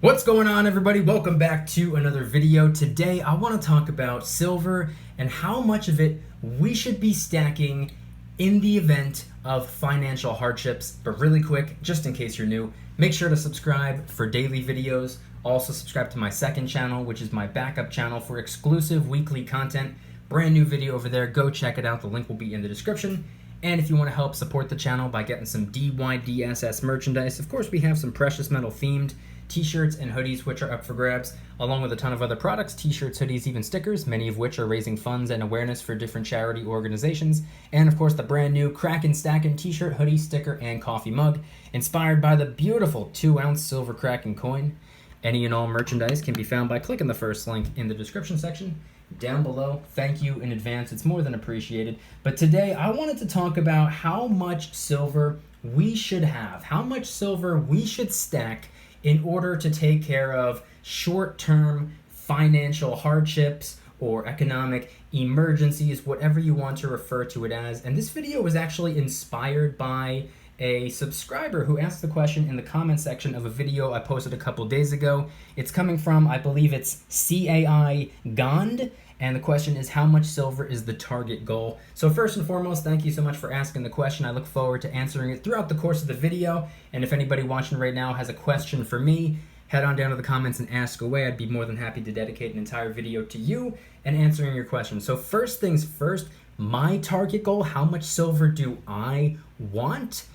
What's going on, everybody? Welcome back to another video. Today I want to talk about silver and how much of it we should be stacking in the event of financial hardships. But really quick, just in case you're new, make sure to subscribe for daily videos. Also subscribe to my second channel, which is my backup channel for exclusive weekly content. Brand new video over there. Go check it out. The link will be in the description. And if you want to help support the channel by getting some DYDSS merchandise, of course we have some precious metal themed t-shirts and hoodies which are up for grabs, along with a ton of other products, t-shirts, hoodies, even stickers, many of which are raising funds and awareness for different charity organizations. And of course the brand new Crackin' Stackin' t-shirt, hoodie, sticker, and coffee mug, inspired by the beautiful 2-ounce silver Kraken coin. Any and all merchandise can be found by clicking the first link in the description section down below. Thank you in advance, it's more than appreciated. But today I wanted to talk about how much silver we should have, how much silver we should stack in order to take care of short-term financial hardships or economic emergencies, whatever you want to refer to it as. And this video was actually inspired by a subscriber who asked the question in the comment section of a video I posted a couple days ago. It's coming from, I believe it's CAI Gond, and the question is, how much silver is the target goal? So first and foremost, thank you so much for asking the question. I look forward to answering it throughout the course of the video. And if anybody watching right now has a question for me, head on down to the comments and ask away. I'd be more than happy to dedicate an entire video to you and answering your questions. So first things first, my target goal, how much silver do I want?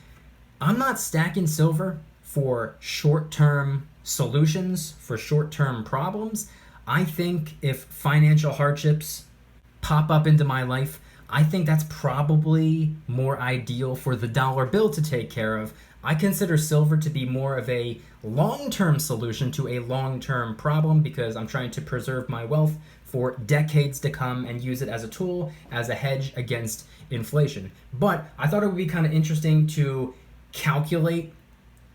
I'm not stacking silver for short-term solutions, for short-term problems. I think if financial hardships pop up into my life, I think that's probably more ideal for the dollar bill to take care of. I consider silver to be more of a long-term solution to a long-term problem because I'm trying to preserve my wealth for decades to come and use it as a tool, as a hedge against inflation. But I thought it would be kind of interesting to calculate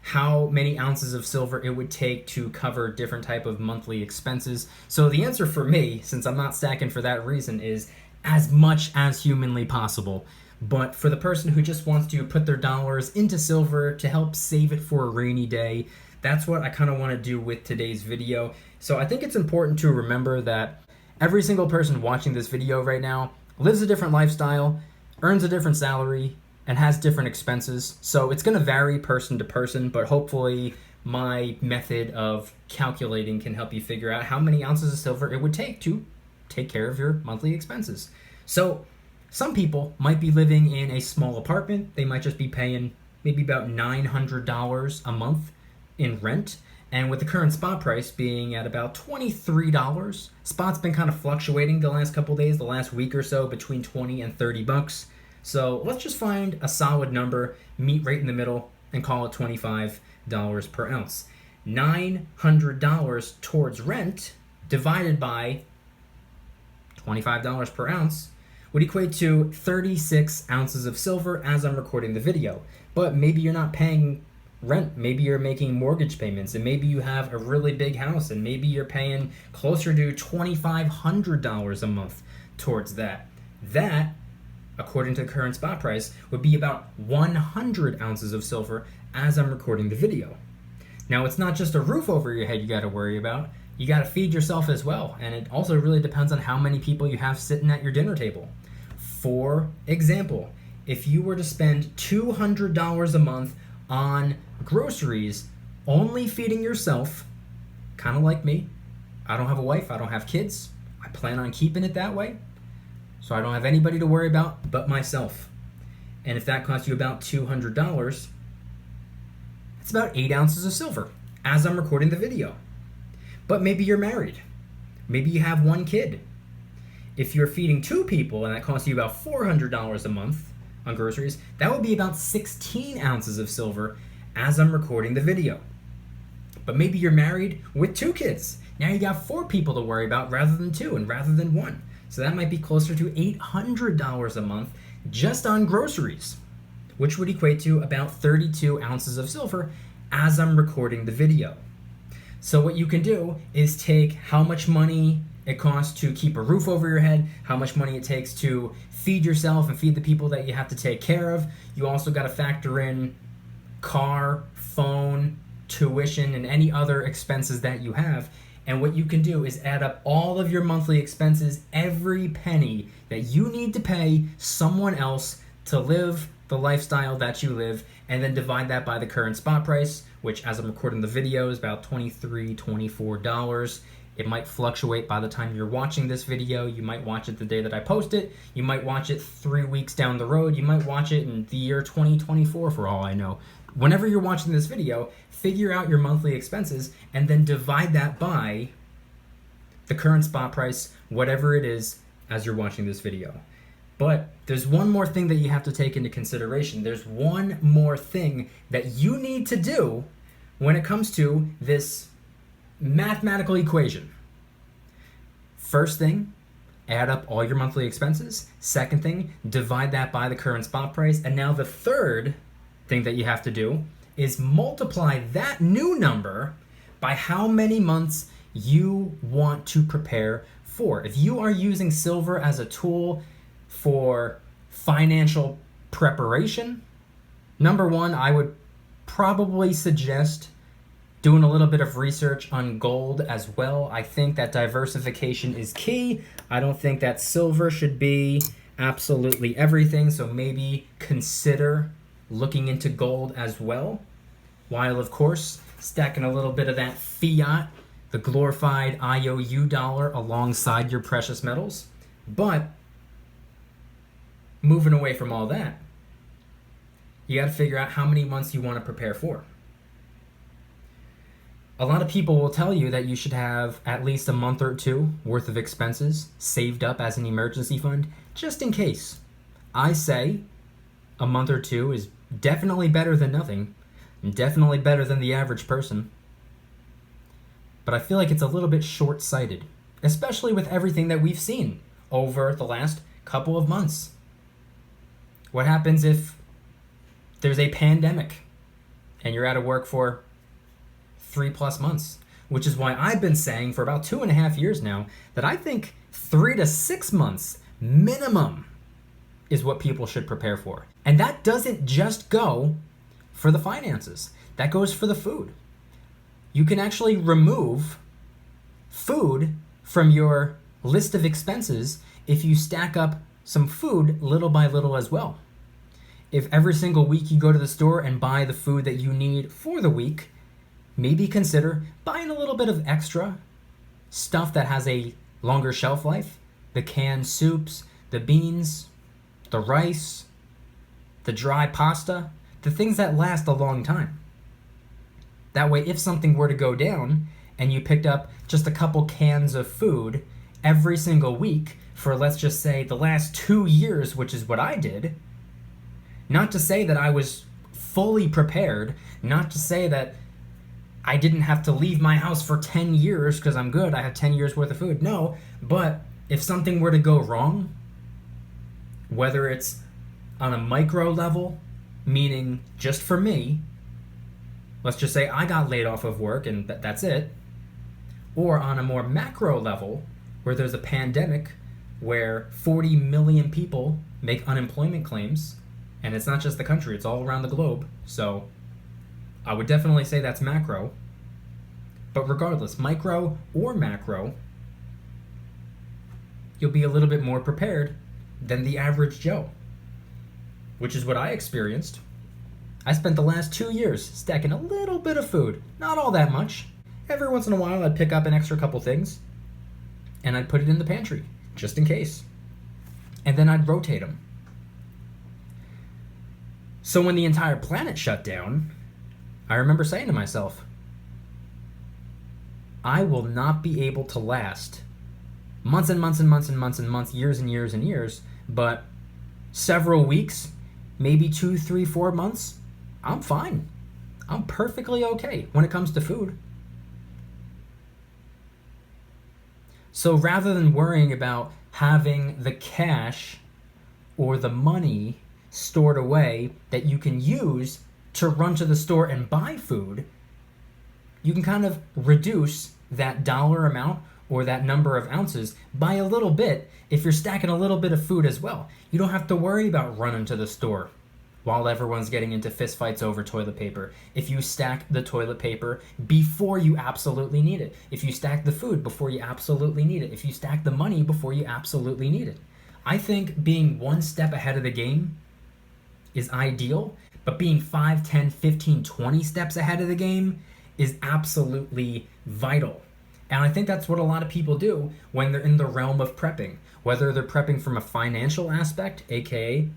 how many ounces of silver it would take to cover different type of monthly expenses. So the answer for me, since I'm not stacking for that reason, is as much as humanly possible. But for the person who just wants to put their dollars into silver to help save it for a rainy day, that's what I kind of want to do with today's video. So I think it's important to remember that every single person watching this video right now lives a different lifestyle, earns a different salary, and has different expenses. So it's going to vary person to person, but hopefully my method of calculating can help you figure out how many ounces of silver it would take to take care of your monthly expenses. So some people might be living in a small apartment. They might just be paying maybe about $900 a month in rent. And with the current spot price being at about $23, spot's been kind of fluctuating the last couple days, the last week or so, between 20 and 30 bucks. So let's just find a solid number, meet right in the middle, and call it $25 per ounce. $900 towards rent divided by $25 per ounce would equate to 36 ounces of silver as I'm recording the video. But maybe you're not paying rent, maybe you're making mortgage payments, and maybe you have a really big house, and maybe you're paying closer to $2,500 a month towards that. That, according to the current spot price, would be about 100 ounces of silver as I'm recording the video. Now, it's not just a roof over your head you got to worry about. You got to feed yourself as well, and it also really depends on how many people you have sitting at your dinner table. For example, if you were to spend $200 a month on groceries, only feeding yourself, kind of like me, I don't have a wife, I don't have kids, I plan on keeping it that way, so I don't have anybody to worry about but myself. And if that costs you about $200, it's about 8 ounces of silver as I'm recording the video. But maybe you're married. Maybe you have one kid. If you're feeding 2 people and that costs you about $400 a month on groceries, that would be about 16 ounces of silver as I'm recording the video. But maybe you're married with 2 kids. Now you got 4 people to worry about rather than 2 and rather than 1. So that might be closer to $800 a month just on groceries, which would equate to about 32 ounces of silver as I'm recording the video. So what you can do is take how much money it costs to keep a roof over your head, how much money it takes to feed yourself and feed the people that you have to take care of. You also got to factor in car, phone, tuition, and any other expenses that you have. And what you can do is add up all of your monthly expenses, every penny that you need to pay someone else to live the lifestyle that you live, and then divide that by the current spot price, which as I'm recording the video is about $23, $24. It might fluctuate by the time you're watching this video. You might watch it the day that I post it. You might watch it 3 weeks down the road. You might watch it in the year 2024 for all I know. Whenever you're watching this video, figure out your monthly expenses and then divide that by the current spot price, whatever it is, as you're watching this video. But there's one more thing that you have to take into consideration. There's one more thing that you need to do when it comes to this mathematical equation. First thing, add up all your monthly expenses. Second thing, divide that by the current spot price. And now the third thing that you have to do is multiply that new number by how many months you want to prepare for. If you are using silver as a tool for financial preparation, number one, I would probably suggest doing a little bit of research on gold as well. I think that diversification is key. I don't think that silver should be absolutely everything, so maybe consider looking into gold as well, while of course stacking a little bit of that fiat, the glorified IOU dollar, alongside your precious metals. But moving away from all that, you got to figure out how many months you want to prepare for. A lot of people will tell you that you should have at least a month or two worth of expenses saved up as an emergency fund, just in case. I say a month or two is definitely better than nothing, and definitely better than the average person. But I feel like it's a little bit short-sighted, especially with everything that we've seen over the last couple of months. What happens if there's a pandemic and you're out of work for 3+ months? Which is why I've been saying for about 2.5 years now that I think 3 to 6 months minimum is what people should prepare for. And that doesn't just go for the finances. That goes for the food. You can actually remove food from your list of expenses if you stack up some food little by little as well. If every single week you go to the store and buy the food that you need for the week, maybe consider buying a little bit of extra stuff that has a longer shelf life. The canned soups, the beans, the rice, the dry pasta, the things that last a long time. That way, if something were to go down and you picked up just a couple cans of food every single week for, let's just say, the last 2 years, which is what I did, not to say that I was fully prepared, not to say that I didn't have to leave my house for 10 years because I'm good, I have 10 years worth of food. No, but if something were to go wrong, whether it's on a micro level, meaning just for me, let's just say I got laid off of work and that's it, or on a more macro level, where there's a pandemic where 40 million people make unemployment claims, and it's not just the country, it's all around the globe, so I would definitely say that's macro. But regardless, micro or macro, you'll be a little bit more prepared than the average Joe, which is what I experienced. I spent the last 2 years stacking a little bit of food, not all that much. Every once in a while I'd pick up an extra couple things and I'd put it in the pantry, just in case. And then I'd rotate them. So when the entire planet shut down, I remember saying to myself, I will not be able to last months and months and months and months and months, years and years and years, but several weeks, maybe 2, 3, 4 months, I'm fine. I'm perfectly okay when it comes to food. So rather than worrying about having the cash or the money stored away that you can use to run to the store and buy food, you can kind of reduce that dollar amount or that number of ounces by a little bit if you're stacking a little bit of food as well. You don't have to worry about running to the store while everyone's getting into fistfights over toilet paper. If you stack the toilet paper before you absolutely need it. If you stack the food before you absolutely need it. If you stack the money before you absolutely need it. I think being one step ahead of the game is ideal, but being 5, 10, 15, 20 steps ahead of the game is absolutely vital. And I think that's what a lot of people do when they're in the realm of prepping. Whether they're prepping from a financial aspect, aka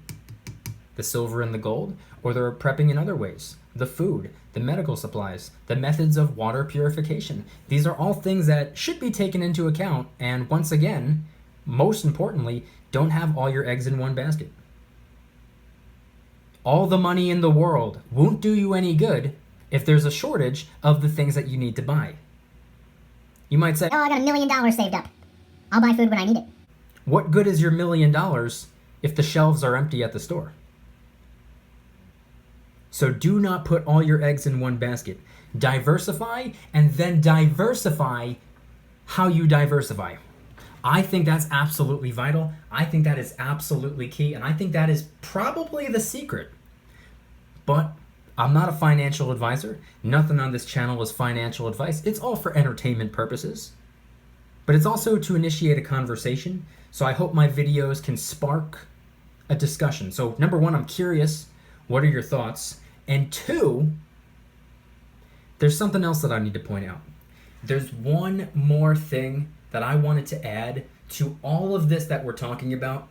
the silver and the gold, or they're prepping in other ways. The food, the medical supplies, the methods of water purification. These are all things that should be taken into account, and once again, most importantly, don't have all your eggs in one basket. All the money in the world won't do you any good if there's a shortage of the things that you need to buy. You might say, oh, I got $1 million saved up. I'll buy food when I need it. What good is your $1 million if the shelves are empty at the store? So do not put all your eggs in one basket. Diversify, and then diversify how you diversify. I think that's absolutely vital. I think that is absolutely key, and I think that is probably the secret. But I'm not a financial advisor. Nothing on this channel is financial advice. It's all for entertainment purposes. But it's also to initiate a conversation, so I hope my videos can spark a discussion. So number one, I'm curious, what are your thoughts? And two, there's something else that I need to point out. There's one more thing that I wanted to add to all of this that we're talking about.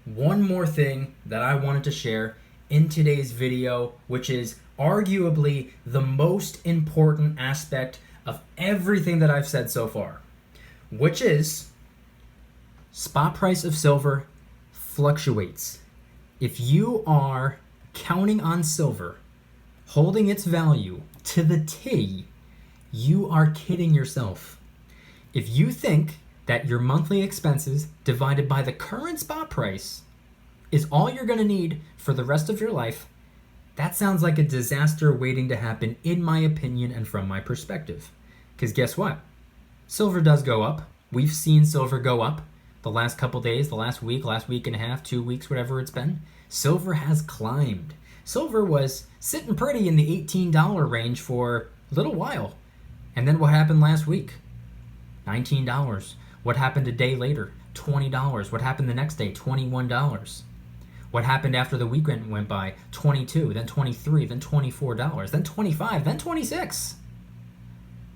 One more thing that I wanted to share in today's video, which is arguably the most important aspect of everything that I've said so far, which is spot price of silver fluctuates. If you are counting on silver holding its value to the T, you are kidding yourself. If you think that your monthly expenses divided by the current spot price is all you're going to need for the rest of your life, that sounds like a disaster waiting to happen, in my opinion and from my perspective. Because guess what? Silver does go up. We've seen silver go up the last couple days, the last week and a half, 2 weeks, whatever it's been. Silver has climbed. Silver was sitting pretty in the $18 range for a little while. And then what happened last week? $19. What happened a day later? $20. What happened the next day? $21. What happened after the weekend went by? $22, then $23, then $24, then $25, then $26.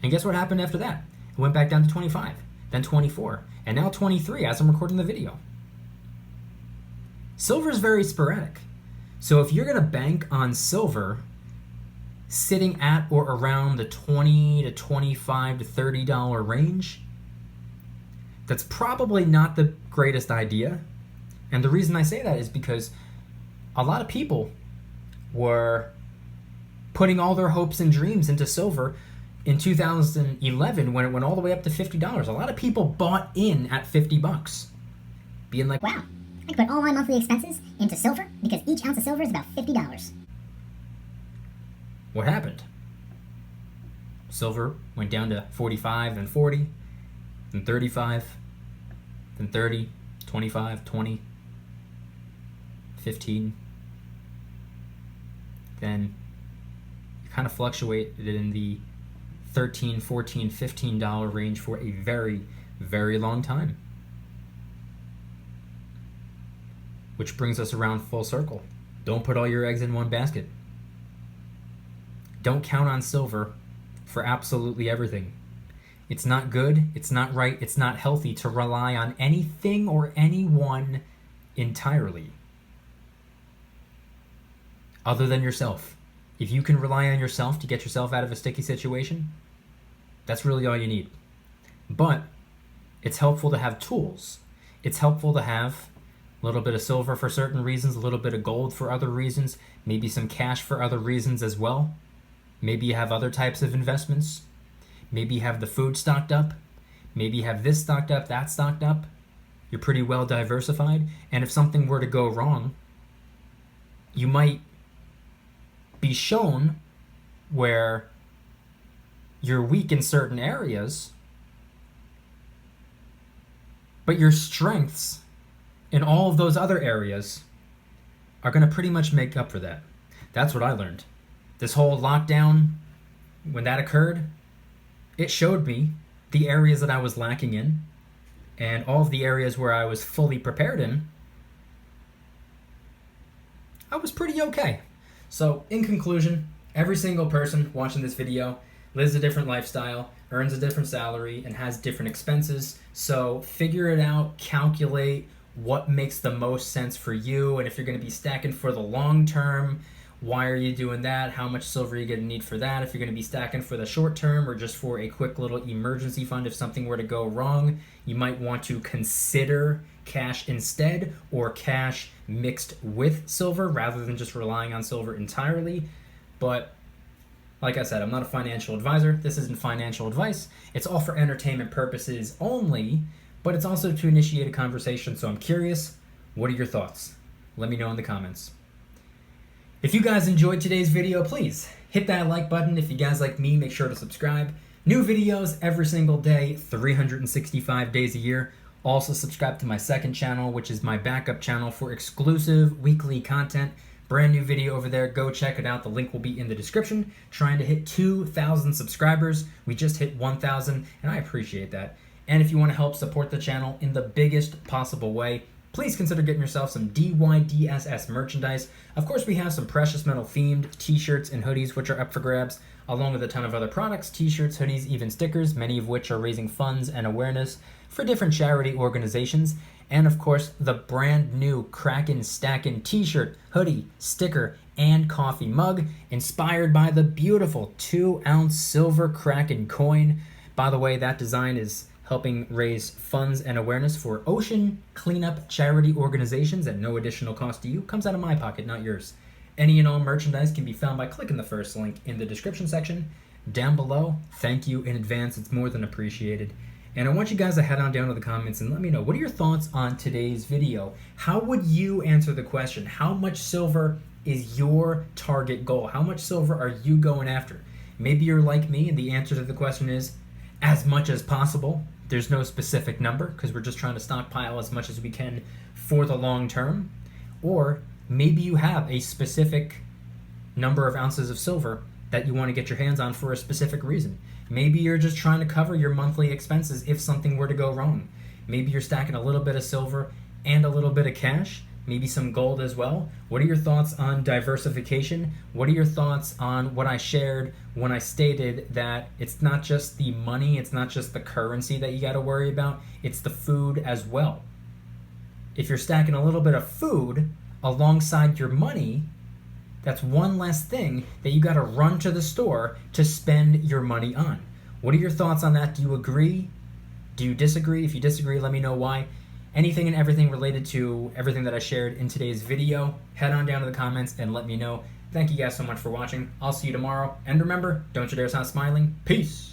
And guess what happened after that? It went back down to $25, then $24, and now $23 as I'm recording the video. Silver is very sporadic. So if you're going to bank on silver sitting at or around the $20 to $25 to $30 range, that's probably not the greatest idea. And the reason I say that is because a lot of people were putting all their hopes and dreams into silver in 2011 when it went all the way up to $50. A lot of people bought in at $50, being like, wow, I can put all my monthly expenses into silver because each ounce of silver is about $50. What happened? Silver went down to 45, then 40, then 35, then 30, 25, 20, 15. Then you kind of fluctuated in the $13, $14, $15 range for a very, very long time. Which brings us around full circle. Don't put all your eggs in one basket. Don't count on silver for absolutely everything. It's not good, it's not right, it's not healthy to rely on anything or anyone entirely other than yourself. If you can rely on yourself to get yourself out of a sticky situation, that's really all you need. But it's helpful to have tools. It's helpful to have a little bit of silver for certain reasons, a little bit of gold for other reasons, maybe some cash for other reasons as well. Maybe you have other types of investments. Maybe you have the food stocked up. Maybe you have this stocked up, that stocked up. You're pretty well diversified. And if something were to go wrong, you might be shown where you're weak in certain areas, but your strengths in all of those other areas are going to pretty much make up for that. That's what I learned. This whole lockdown, when that occurred, it showed me the areas that I was lacking in, and all of the areas where I was fully prepared in, I was pretty okay. So in conclusion, every single person watching this video lives a different lifestyle, earns a different salary, and has different expenses. So figure it out, calculate what makes the most sense for you, and if you're going to be stacking for the long term, why are you doing that? How much silver are you going to need for that? If you're going to be stacking for the short term or just for a quick little emergency fund if something were to go wrong, you might want to consider cash instead, or cash mixed with silver rather than just relying on silver entirely. But like I said, I'm not a financial advisor. This isn't financial advice. It's all for entertainment purposes only, but it's also to initiate a conversation. So I'm curious, what are your thoughts? Let me know in the comments. If you guys enjoyed today's video, please hit that like button. If you guys like me, make sure to subscribe. New videos every single day, 365 days a year. Also subscribe to my second channel, which is my backup channel for exclusive weekly content. Brand new video over there. Go check it out. The link will be in the description. Trying to hit 2,000 subscribers. We just hit 1,000, and I appreciate that. And if you want to help support the channel in the biggest possible way, please consider getting yourself some DYDSS merchandise. Of course, we have some precious metal themed t-shirts and hoodies, which are up for grabs, along with a ton of other products, t-shirts, hoodies, even stickers, many of which are raising funds and awareness for different charity organizations. And of course, the brand new Kraken Stackin' t-shirt, hoodie, sticker, and coffee mug, inspired by the beautiful 2-ounce silver Kraken coin. By the way, that design is helping raise funds and awareness for ocean cleanup charity organizations at no additional cost to you. Comes out of my pocket, not yours. Any and all merchandise can be found by clicking the first link in the description section down below. Thank you in advance. It's more than appreciated. And I want you guys to head on down to the comments and let me know, what are your thoughts on today's video? How would you answer the question? How much silver is your target goal? How much silver are you going after? Maybe you're like me and the answer to the question is as much as possible. There's no specific number because we're just trying to stockpile as much as we can for the long term. Or maybe you have a specific number of ounces of silver that you want to get your hands on for a specific reason. Maybe you're just trying to cover your monthly expenses if something were to go wrong. Maybe you're stacking a little bit of silver and a little bit of cash, maybe some gold as well. What are your thoughts on diversification? What are your thoughts on what I shared when I stated that it's not just the money, it's not just the currency that you got to worry about, it's the food as well. If you're stacking a little bit of food alongside your money, that's one less thing that you got to run to the store to spend your money on. What are your thoughts on that? Do you agree? Do you disagree? If you disagree, let me know why. Anything and everything related to everything that I shared in today's video, head on down to the comments and let me know. Thank you guys so much for watching. I'll see you tomorrow. And remember, don't you dare stop smiling. Peace.